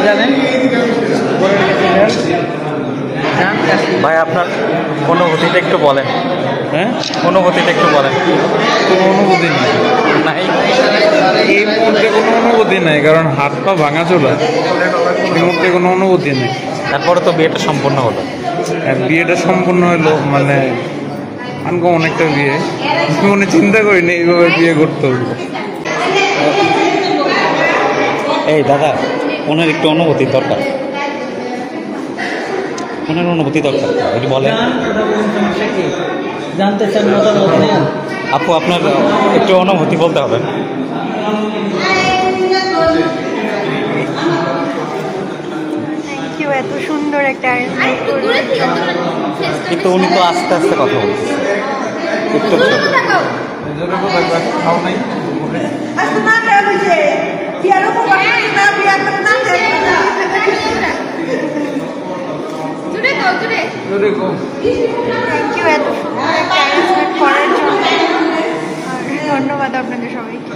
জানেন ভাই আপনার অনুভূতিটা একটু বলেন। হ্যাঁ, অনুভূতিটা একটু বলেন। কোনো অনুভূতি নেই নাই এই মুহূর্তে, কোনো অনুভূতি নেই, কারণ হাত পা ভাঙা চলে। এই মুহূর্তে কোনো অনুভূতি নেই। তারপরে তো বিয়েটা সম্পূর্ণ হলো। আর বিয়েটা সম্পূর্ণ হলো, মানে আনকমন একটা বিয়ে। মনে চিন্তা করিনি এইভাবে বিয়ে করতে হবে। এই দাদা, ওনার একটু অনুভূতির দরকার, ওনার অনুভূতি দরকার, একটু বলেন। জানতে চান মতামত নেন? আপু আপনার একটু অনুভূতি বলতে হবে। থ্যাংক ইউ, এত সুন্দর একটা অ্যারেঞ্জমেন্ট করে। কিন্তু উনি তো আস্তে আস্তে কথা বলতেছে একটু। থ্যাংক ইউ এত সুন্দর একটা অ্যারেঞ্জমেন্ট করার জন্য, আর ধন্যবাদ আপনাদের সবাইকে।